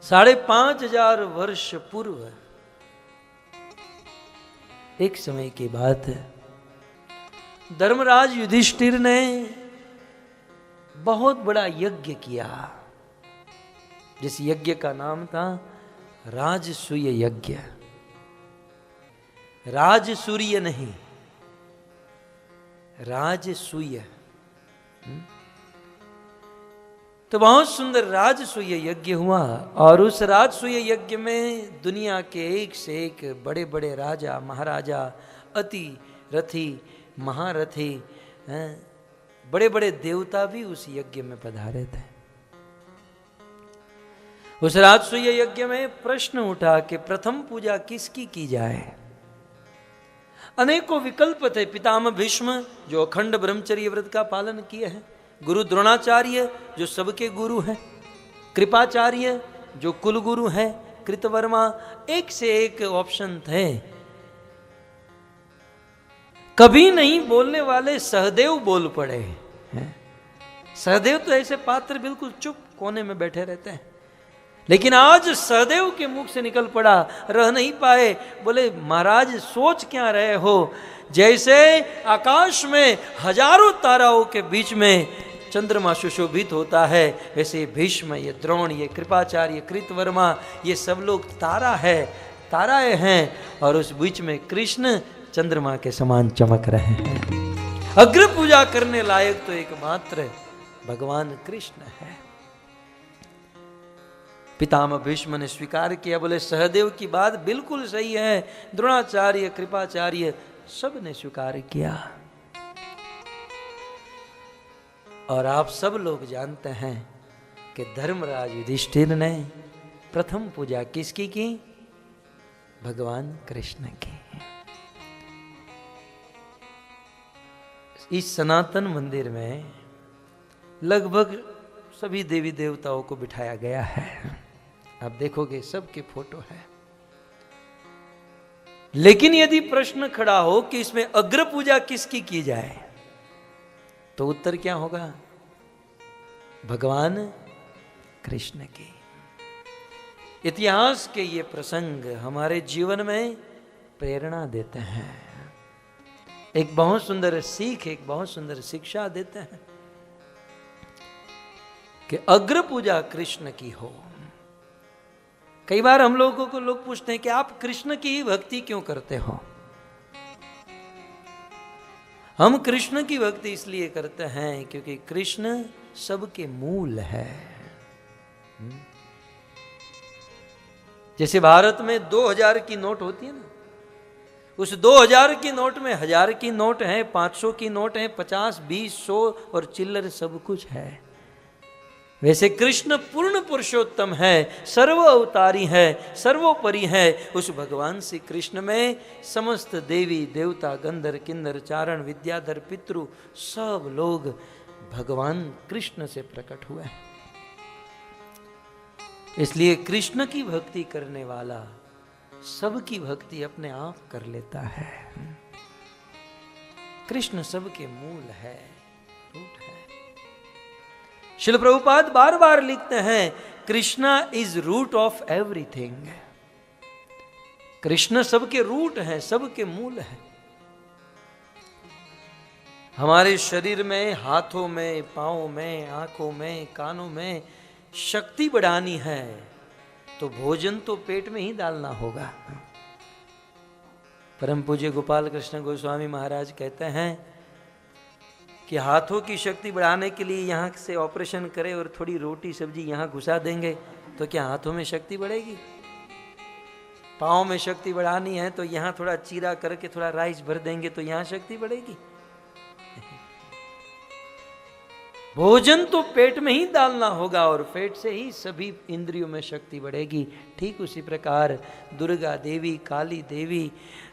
5,500 वर्ष पूर्व एक समय की बात है, धर्मराज युधिष्ठिर ने बहुत बड़ा यज्ञ किया, जिस यज्ञ का नाम था राजसूय यज्ञ। राजसूय नहीं, राजसूय। तो बहुत सुंदर राजसूय यज्ञ हुआ, और उस राजसूय यज्ञ में दुनिया के एक से एक बड़े बड़े राजा महाराजा, अति रथी महारथी, बड़े बड़े देवता भी उस यज्ञ में पधारे थे। उस राजसूय यज्ञ में प्रश्न उठा कि प्रथम पूजा किसकी की जाए। अनेकों विकल्प थे। पितामह भीष्म जो अखंड ब्रह्मचर्य व्रत का पालन किए हैं, गुरु द्रोणाचार्य जो सबके गुरु हैं, कृपाचार्य जो कुल गुरु हैं, कृतवर्मा, एक से एक ऑप्शन थे। कभी नहीं बोलने वाले सहदेव बोल पड़े हैं। सहदेव तो ऐसे पात्र बिल्कुल चुप कोने में बैठे रहते हैं, लेकिन आज सहदेव के मुख से निकल पड़ा, रह नहीं पाए। बोले महाराज सोच क्या रहे हो, जैसे आकाश में हजारों ताराओं के बीच में चंद्रमा सुशोभित होता है, वैसे भीष्म, ये द्रोण, ये कृपाचार्य, कृतवर्मा, ये सब लोग ताराएं हैं, और उस बीच में कृष्ण चंद्रमा के समान चमक रहे हैं। अग्र पूजा करने लायक तो एकमात्र भगवान कृष्ण है। पितामह भीष्म ने स्वीकार किया, बोले सहदेव की बात बिल्कुल सही है। द्रोणाचार्य, कृपाचार्य, सब ने स्वीकार किया। और आप सब लोग जानते हैं कि धर्मराज युधिष्ठिर ने प्रथम पूजा किसकी की? भगवान कृष्ण की। इस सनातन मंदिर में लगभग सभी देवी देवताओं को बिठाया गया है। आप देखोगे सबके फोटो है। लेकिन यदि प्रश्न खड़ा हो कि इसमें अग्र पूजा किसकी की जाए, तो उत्तर क्या होगा? भगवान कृष्ण की। इतिहास के ये प्रसंग हमारे जीवन में प्रेरणा देते हैं, एक बहुत सुंदर सीख, एक बहुत सुंदर शिक्षा देते हैं कि अग्र पूजा कृष्ण की हो। कई बार हम लोगों को लोग पूछते हैं कि आप कृष्ण की ही भक्ति क्यों करते हो? हम कृष्ण की भक्ति इसलिए करते हैं क्योंकि कृष्ण सबके मूल है। जैसे भारत में 2000 की नोट होती है ना, उस 2000 की नोट में 1000 की नोट है, 500 की नोट है, 50, 20, 100 और चिल्लर सब कुछ है। वैसे कृष्ण पूर्ण पुरुषोत्तम है, सर्व अवतारी है, सर्वोपरि है। उस भगवान श्री कृष्ण में समस्त देवी देवता, गंधर्व, किन्नर, चारण, विद्याधर, पितृ सब लोग भगवान कृष्ण से प्रकट हुए हैं। इसलिए कृष्ण की भक्ति करने वाला सबकी भक्ति अपने आप कर लेता है। कृष्ण सबके मूल है, रूट है। श्रील प्रभुपाद बार बार लिखते हैं, Krishna is root of everything. Krishna सबके रूट है, सबके मूल है। हमारे शरीर में, हाथों में, पांवों में, आंखों में, कानों में शक्ति बढ़ानी है तो भोजन तो पेट में ही डालना होगा। परम पूज्य गोपाल कृष्ण गोस्वामी महाराज कहते हैं कि हाथों की शक्ति बढ़ाने के लिए यहाँ से ऑपरेशन करें और थोड़ी रोटी सब्जी यहाँ घुसा देंगे तो क्या हाथों में शक्ति बढ़ेगी? पाँव में शक्ति बढ़ानी है तो यहाँ थोड़ा चीरा करके थोड़ा राइस भर देंगे तो यहाँ शक्ति बढ़ेगी? भोजन तो पेट में ही डालना होगा और पेट से ही सभी इंद्रियों में शक्ति बढ़ेगी। ठीक उसी प्रकार दुर्गा देवी, काली देवी,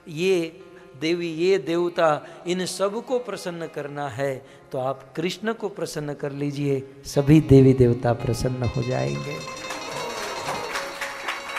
ये देवी, ये देवता, इन सब को प्रसन्न करना है तो आप कृष्ण को प्रसन्न कर लीजिए, सभी देवी देवता प्रसन्न हो जाएंगे।